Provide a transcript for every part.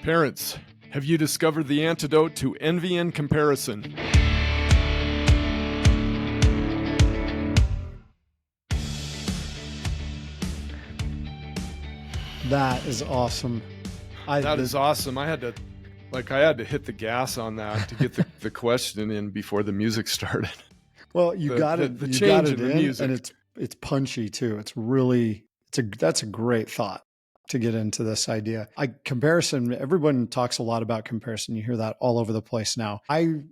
Parents, have you discovered the antidote to envy and comparison? That is awesome. That is awesome. I had to hit the gas on that to get the question in before the music started. Well, you got it in, and it's punchy too. That's a great thought to get into this idea. Comparison, everyone talks a lot about comparison. You hear that all over the place now. I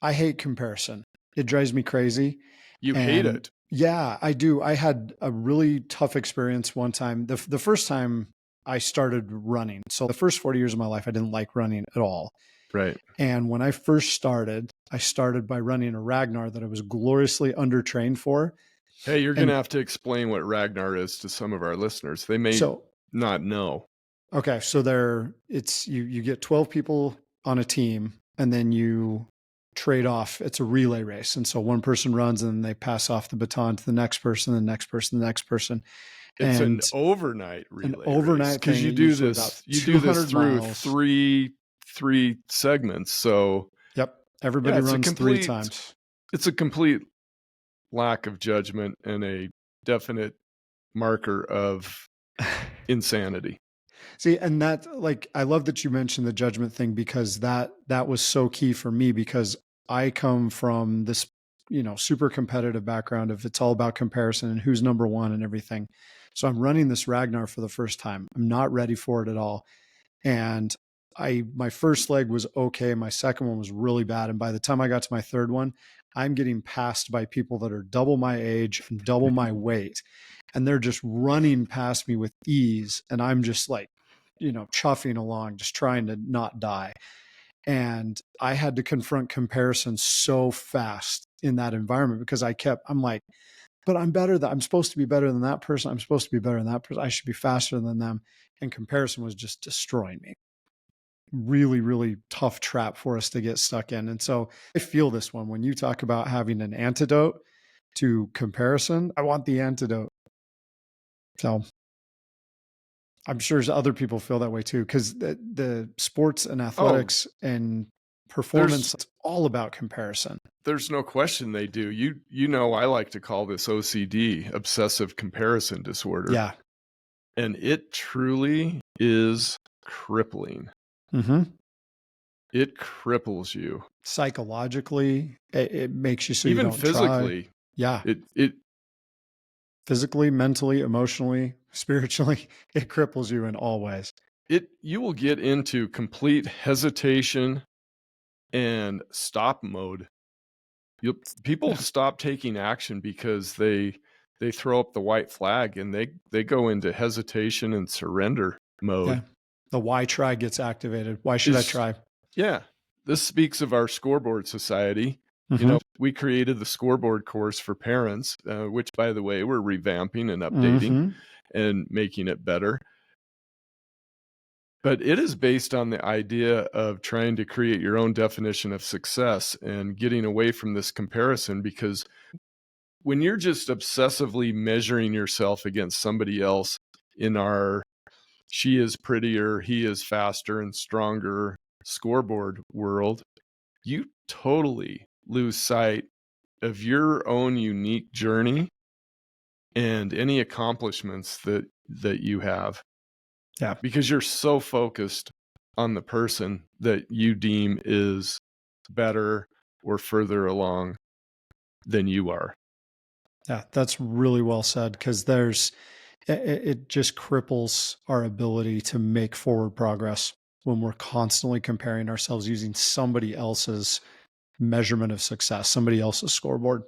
hate comparison. It drives me crazy. You hate it? Yeah, I do. I had a really tough experience one time. The first time I started running. So the first 40 years of my life, I didn't like running at all. Right. And when I first started, I started by running a Ragnar that I was gloriously undertrained for. Hey, you're going to have to explain what Ragnar is to some of our listeners. They may not know. Okay. So you get 12 people on a team, and then you trade off. It's a relay race. And so one person runs and they pass off the baton to the next person, the next person, the next person. It's an overnight relay. An overnight because you do this through three segments. So yep, everybody runs 3 times. It's a complete lack of judgment and a definite marker of insanity. See, and that, I love that you mentioned the judgment thing, because that was so key for me, because I come from this, super competitive background of it's all about comparison and who's number one and everything. So I'm running this Ragnar for the first time. I'm not ready for it at all. And my first leg was okay. My second one was really bad. And by the time I got to my third one, I'm getting passed by people that are double my age and double my weight. And they're just running past me with ease. And I'm just chuffing along, just trying to not die. And I had to confront comparison so fast in that environment, because I'm like, but I'm supposed to be better than that person. I'm supposed to be better than that person. I should be faster than them. And comparison was just destroying me. Really, really tough trap for us to get stuck in. And so I feel this one. When you talk about having an antidote to comparison, I want the antidote. So I'm sure other people feel that way too, because the sports and athletics and performance, it's all about comparison. There's no question they do. I like to call this OCD, Obsessive Comparison Disorder. Yeah. And it truly is crippling. Mm-hmm. It cripples you. Psychologically, it makes you so even you don't physically. Try. Yeah. It physically, mentally, emotionally, spiritually, it cripples you in all ways. You will get into complete hesitation and stop mode. People stop taking action because they throw up the white flag, and they go into hesitation and surrender mode. Yeah. The why try gets activated. Why should I try? Yeah. This speaks of our scoreboard society. Mm-hmm. We created the scoreboard course for parents, which, by the way, we're revamping and updating and making it better. But it is based on the idea of trying to create your own definition of success and getting away from this comparison, because when you're just obsessively measuring yourself against somebody else in our she is prettier, he is faster and stronger scoreboard world, you totally lose sight of your own unique journey and any accomplishments that you have. Yeah. Because you're so focused on the person that you deem is better or further along than you are. Yeah, that's really well said, because it just cripples our ability to make forward progress when we're constantly comparing ourselves using somebody else's measurement of success, somebody else's scoreboard.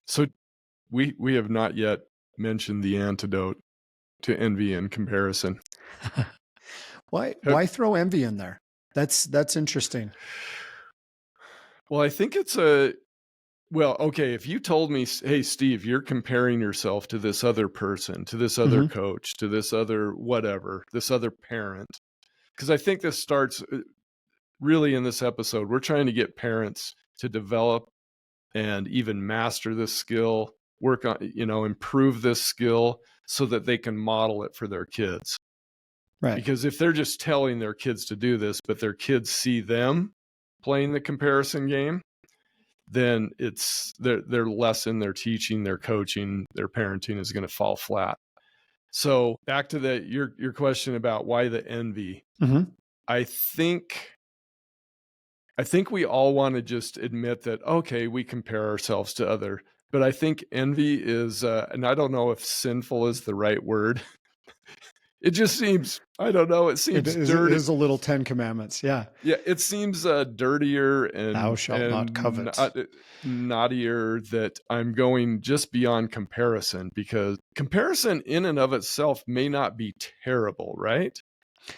So we have not yet mentioned the antidote to envy and comparison. Why throw envy in there? That's interesting. Well, I think it's okay, if you told me, hey, Steve, you're comparing yourself to this other person, to this other coach, to this other whatever, this other parent, because I think this starts really in this episode. We're trying to get parents to develop and even master this skill, work on, improve this skill so that they can model it for their kids. Right. Because if they're just telling their kids to do this, but their kids see them playing the comparison game, then they're less in their teaching, their coaching, their parenting is going to fall flat. So back to your question about why the envy. Mm-hmm. I think we all want to just admit that, okay, we compare ourselves to other, but I think envy is, and I don't know if sinful is the right word. It just seems, I don't know, it seems dirty. It is a little 10 Commandments. Yeah. Yeah, it seems dirtier Thou shalt not covet. Naughtier, that I'm going just beyond comparison, because comparison in and of itself may not be terrible, right?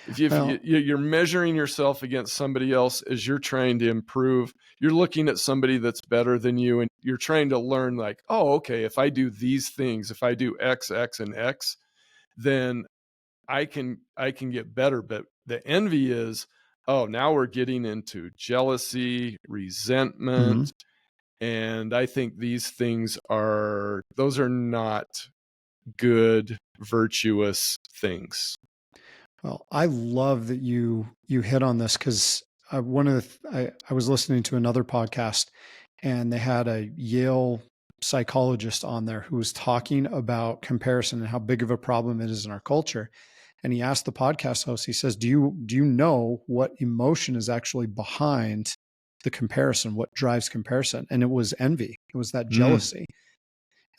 If you're measuring yourself against somebody else as you're trying to improve, you're looking at somebody that's better than you, and you're trying to learn like, oh, okay, if I do these things, if I do X, X, and X, then I can get better. But the envy is, oh, now we're getting into jealousy, resentment. Mm-hmm. And I think these things those are not good, virtuous things. Well, I love that you hit on this, because I was listening to another podcast, and they had a Yale psychologist on there who was talking about comparison and how big of a problem it is in our culture. And he asked the podcast host, he says, do you know what emotion is actually behind the comparison? What drives comparison? And it was envy. It was that jealousy.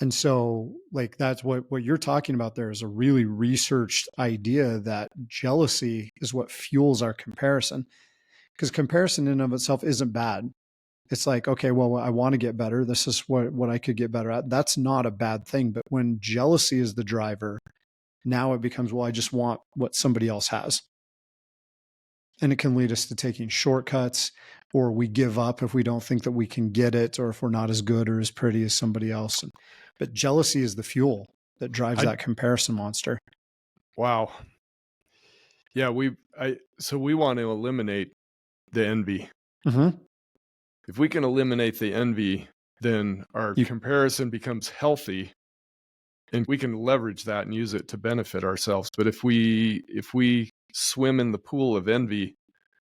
And so, like, that's what you're talking about there is a really researched idea that jealousy is what fuels our comparison, because comparison in and of itself isn't bad. It's like, okay, well, I want to get better. This is what I could get better at. That's not a bad thing. But when jealousy is the driver, now it becomes, well, I just want what somebody else has. And it can lead us to taking shortcuts, or we give up if we don't think that we can get it, or if we're not as good or as pretty as somebody else. But jealousy is the fuel that drives that comparison monster. Wow. Yeah, so we want to eliminate the envy. Mm-hmm. If we can eliminate the envy, then our comparison becomes healthy, and we can leverage that and use it to benefit ourselves. But if we swim in the pool of envy,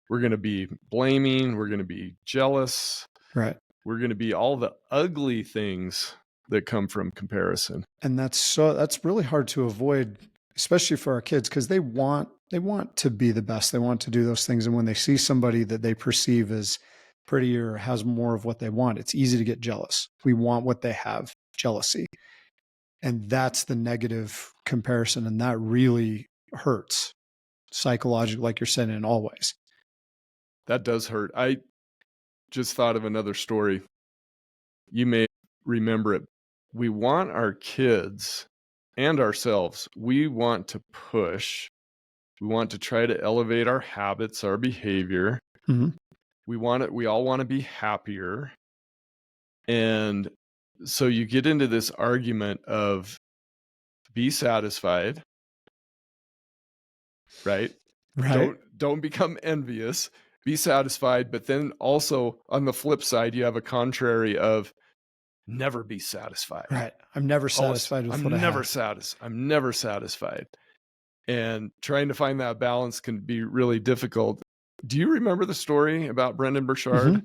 we're going to be blaming, we're going to be jealous, right? We're going to be all the ugly things that come from comparison. And that's really hard to avoid, especially for our kids, because they want to be the best. They want to do those things. And when they see somebody that they perceive as prettier or has more of what they want, it's easy to get jealous. We want what they have, jealousy. And that's the negative comparison. And that really hurts psychologically, like you're saying, in all ways. That does hurt. I just thought of another story. You may remember it. We want our kids and ourselves, we want to push. We want to try to elevate our habits, our behavior. Mm-hmm. We all want to be happier. And so you get into this argument of be satisfied, right? Don't become envious, be satisfied. But then also on the flip side, you have a contrary of never be satisfied. Right. I'm never satisfied with what I have. I'm never satisfied. And trying to find that balance can be really difficult. Do you remember the story about Brendan Burchard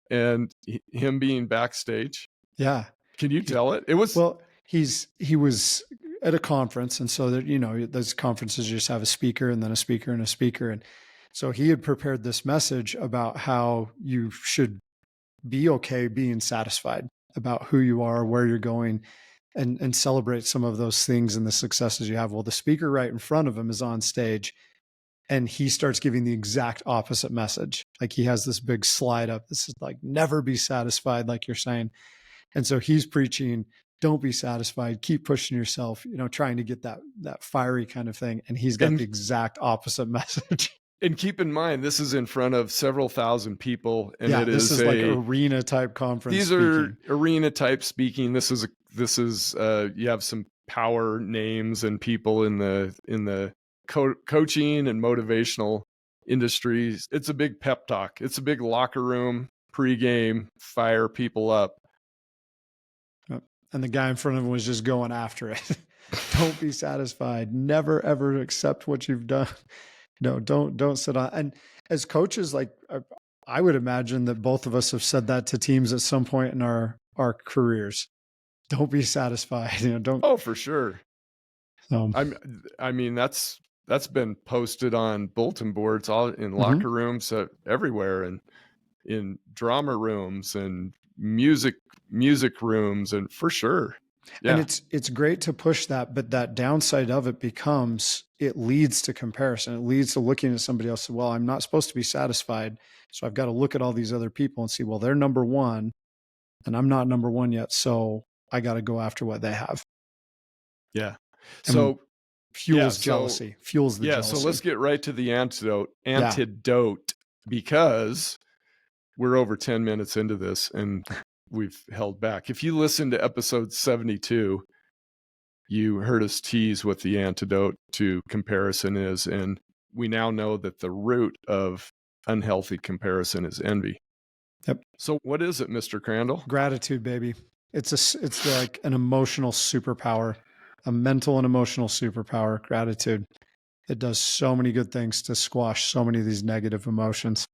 and him being backstage? Yeah. Can you tell it? It was, well, he was at a conference. And so that, those conferences just have a speaker and then a speaker and a speaker. And so he had prepared this message about how you should be okay being satisfied about who you are, where you're going, and celebrate some of those things and the successes you have. Well, the speaker right in front of him is on stage, and he starts giving the exact opposite message. Like, he has this big slide up. This is like, never be satisfied, like you're saying. And so he's preaching, don't be satisfied, keep pushing yourself, trying to get that fiery kind of thing. And he's got the exact opposite message. And keep in mind, this is in front of several thousand people, and this is like arena type conference. These are arena type speaking. This is you have some power names and people in the coaching and motivational industries. It's a big pep talk. It's a big locker room pregame, fire people up. And the guy in front of him was just going after it. Don't be satisfied. Never ever accept what you've done. No, don't sit on. And as coaches, like I would imagine that both of us have said that to teams at some point in our careers. Don't be satisfied. Don't. Oh, for sure. Um, I mean, that's been posted on bulletin boards all in mhm. locker rooms everywhere, and in drama rooms and music rooms, and for sure. And Yeah. it's great to push that, but that downside of it becomes it leads to comparison. It leads to looking at somebody else. Well, I'm not supposed to be satisfied, so I've got to look at all these other people and see, well, they're number one, and I'm not number one yet, so I got to go after what they have. Yeah. And So fuels jealousy. Fuels the jealousy. So let's get right to the antidote, because we're over 10 minutes into this and we've held back. If you listen to episode 72, you heard us tease what the antidote to comparison is, and we now know that the root of unhealthy comparison is envy. Yep. So what is it, Mr. Crandall? Gratitude, baby. It's like an emotional superpower, a mental and emotional superpower, gratitude. It does so many good things to squash so many of these negative emotions.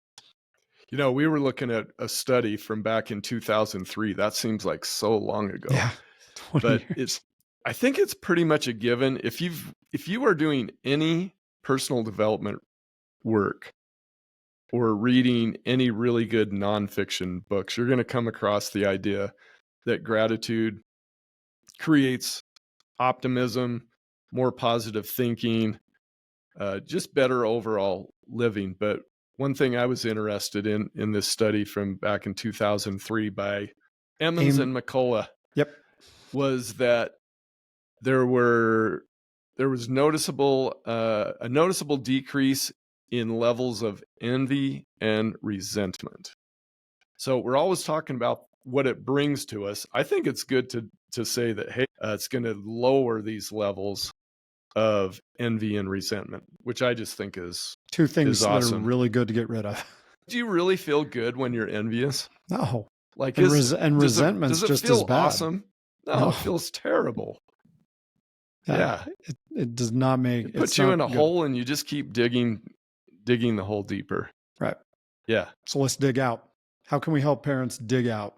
We were looking at a study from back in 2003. That seems like so long ago. Yeah. 20 But years. I think it's pretty much a given. If you are doing any personal development work or reading any really good nonfiction books, you're going to come across the idea that gratitude creates optimism, more positive thinking, just better overall living. But one thing I was interested in this study from back in 2003 by Emmons and McCullough, yep, was that there was a noticeable decrease in levels of envy and resentment. So we're always talking about what it brings to us. I think it's good to say that, hey, it's going to lower these levels of envy and resentment, which I just think is two things is awesome. that are really good to get rid of. Do you really feel good when you're envious? No. Like, and resentment's does it just feel as bad. Awesome? No, it feels terrible. Yeah. It does not make it puts you in a hole, and you just keep digging the hole deeper. Right. Yeah. So let's dig out. How can we help parents dig out?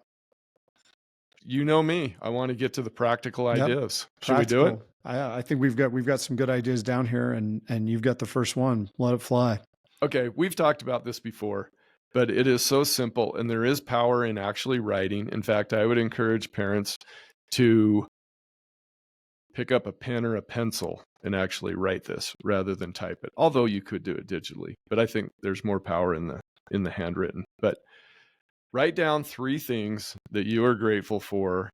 You know me. I want to get to the practical ideas. Should we do it? I think we've got some good ideas down here, and you've got the first one. Let it fly. Okay, we've talked about this before, but it is so simple, and there is power in actually writing. In fact, I would encourage parents to pick up a pen or a pencil and actually write this rather than type it. Although you could do it digitally, but I think there's more power in the handwritten. But write down 3 things that you are grateful for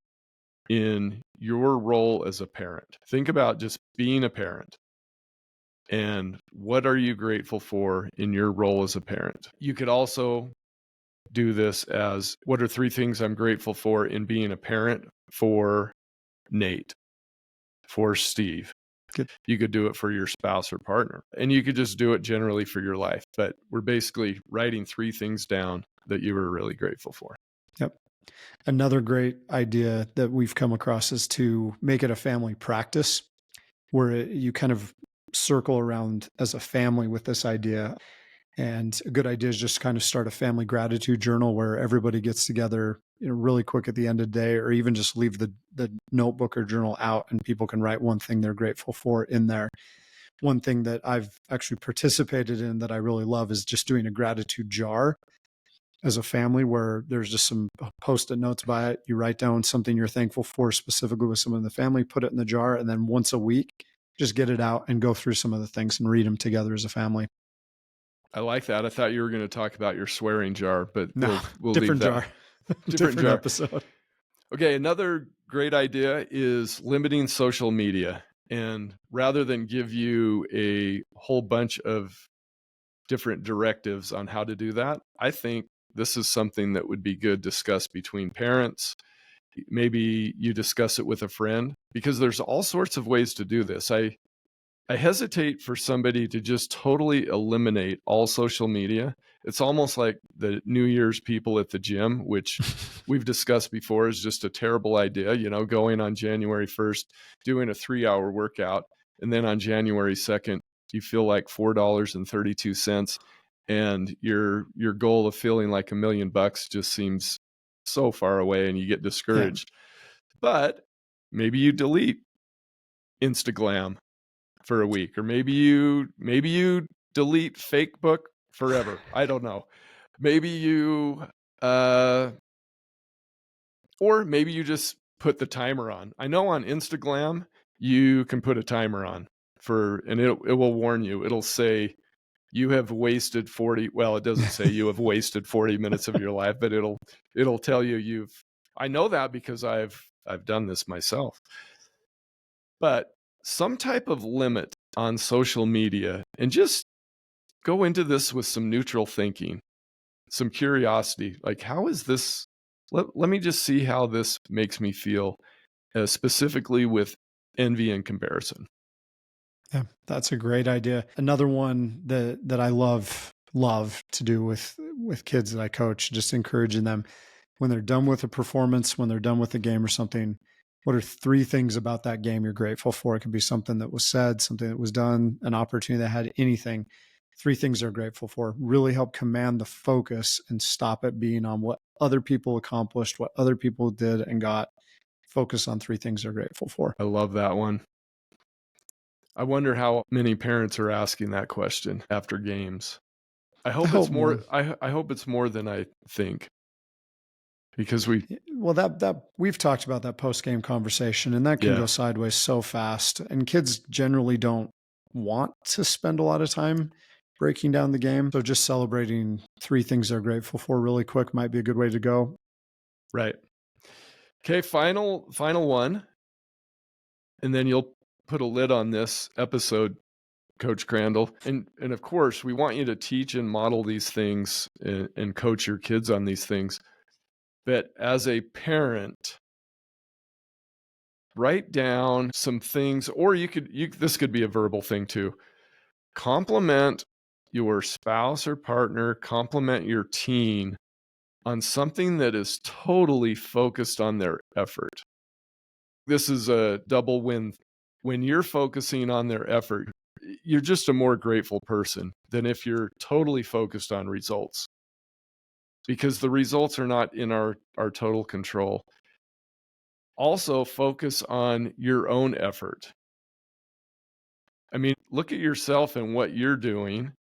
in your role as a parent. Think about just being a parent. And what are you grateful for in your role as a parent? You could also do this as, what are 3 things I'm grateful for in being a parent for Nate, for Steve? Good. You could do it for your spouse or partner, and you could just do it generally for your life. But we're basically writing 3 things down that you were really grateful for. Yep. Another great idea that we've come across is to make it a family practice where you kind of circle around as a family with this idea. And a good idea is just kind of start a family gratitude journal where everybody gets together, really quick at the end of the day, or even just leave the notebook or journal out and people can write one thing they're grateful for in there. One thing that I've actually participated in that I really love is just doing a gratitude jar as a family where there's just some post-it notes by it. You write down something you're thankful for specifically with someone in the family, put it in the jar, and then once a week, just get it out and go through some of the things and read them together as a family. I like that. I thought you were going to talk about your swearing jar, but no, we'll different leave that. jar. different jar. Episode. Okay, another great idea is limiting social media. And rather than give you a whole bunch of different directives on how to do that, I think this is something that would be good discussed between parents. Maybe you discuss it with a friend, because there's all sorts of ways to do this. I hesitate for somebody to just totally eliminate all social media. It's almost like the New Year's people at the gym, which we've discussed before is just a terrible idea, going on January 1st, doing a 3-hour workout, and then on January 2nd, you feel like $4.32, and your goal of feeling like $1 million just seems so far away, and you get discouraged. But maybe you delete Instagram for a week, or maybe you delete Facebook forever. I don't know. Maybe you or maybe you just put the timer on. I know on Instagram you can put a timer on and it will warn you. It'll say you have wasted 40, well, it doesn't say you have wasted 40 minutes of your life, but it'll tell you I know that because I've done this myself. But some type of limit on social media, and just go into this with some neutral thinking, some curiosity, like how is this, let me just see how this makes me feel, specifically with envy and comparison. Yeah, that's a great idea. Another one that I love to do with kids that I coach, just encouraging them when they're done with a performance, when they're done with a game or something, what are 3 things about that game you're grateful for? It could be something that was said, something that was done, an opportunity that had anything. 3 things they're grateful for. Really help command the focus and stop it being on what other people accomplished, what other people did and got. Focus on 3 things they're grateful for. I love that one. I wonder how many parents are asking that question after games. I hope it's more. I hope it's more than I think, because that we've talked about that post-game conversation, and that can go sideways so fast. And kids generally don't want to spend a lot of time breaking down the game. So just celebrating 3 things they're grateful for really quick might be a good way to go. Right. Okay, final one. And then you'll put a lid on this episode, Coach Crandall. And of course, we want you to teach and model these things and coach your kids on these things. But as a parent, write down some things, or this could be a verbal thing too. Compliment your spouse or partner, compliment your teen on something that is totally focused on their effort. This is a double win. When you're focusing on their effort, you're just a more grateful person than if you're totally focused on results, because the results are not in our total control. Also, focus on your own effort. I mean, look at yourself and what you're doing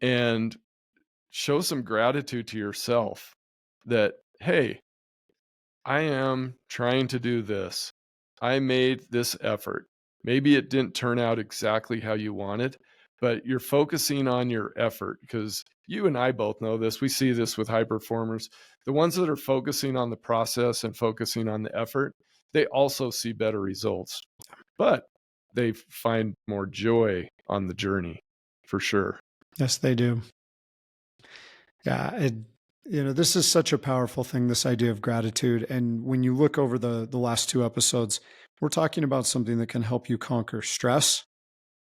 and show some gratitude to yourself that, hey, I am trying to do this. I made this effort. Maybe it didn't turn out exactly how you wanted, but you're focusing on your effort, because you and I both know this. We see this with high performers. The ones that are focusing on the process and focusing on the effort, they also see better results, but they find more joy on the journey, for sure. Yes, they do. Yeah, this is such a powerful thing, this idea of gratitude. And when you look over the last 2 episodes, we're talking about something that can help you conquer stress,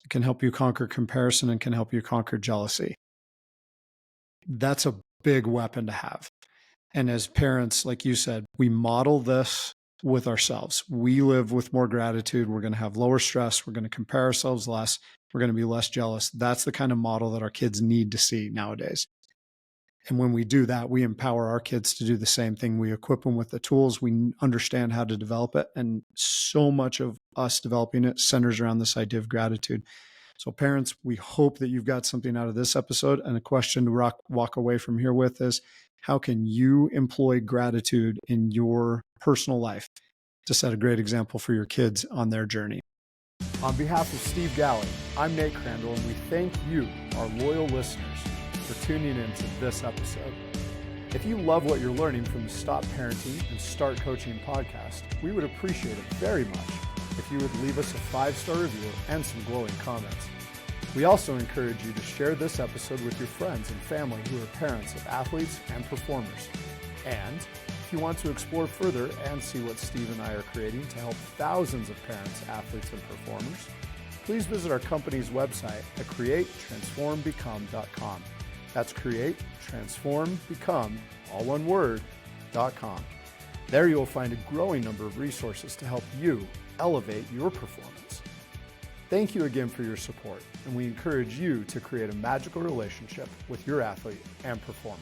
it can help you conquer comparison, and can help you conquer jealousy. That's a big weapon to have. And as parents, like you said, we model this with ourselves. We live with more gratitude. We're going to have lower stress. We're going to compare ourselves less. We're going to be less jealous. That's the kind of model that our kids need to see nowadays. And when we do that, we empower our kids to do the same thing. We equip them with the tools. We understand how to develop it. And so much of us developing it centers around this idea of gratitude. So parents, we hope that you've got something out of this episode. And a question to walk away from here with is, how can you employ gratitude in your personal life to set a great example for your kids on their journey? On behalf of Steve Galley, I'm Nate Crandall, and we thank you, our loyal listeners, for tuning into this episode. If you love what you're learning from the Stop Parenting and Start Coaching podcast, we would appreciate it very much if you would leave us a 5-star review and some glowing comments. We also encourage you to share this episode with your friends and family who are parents of athletes and performers. And if you want to explore further and see what Steve and I are creating to help thousands of parents, athletes, and performers, please visit our company's website at createtransformbecome.com. That's createtransformbecome, all one word, .com. There you will find a growing number of resources to help you elevate your performance. Thank you again for your support, and we encourage you to create a magical relationship with your athlete and performer.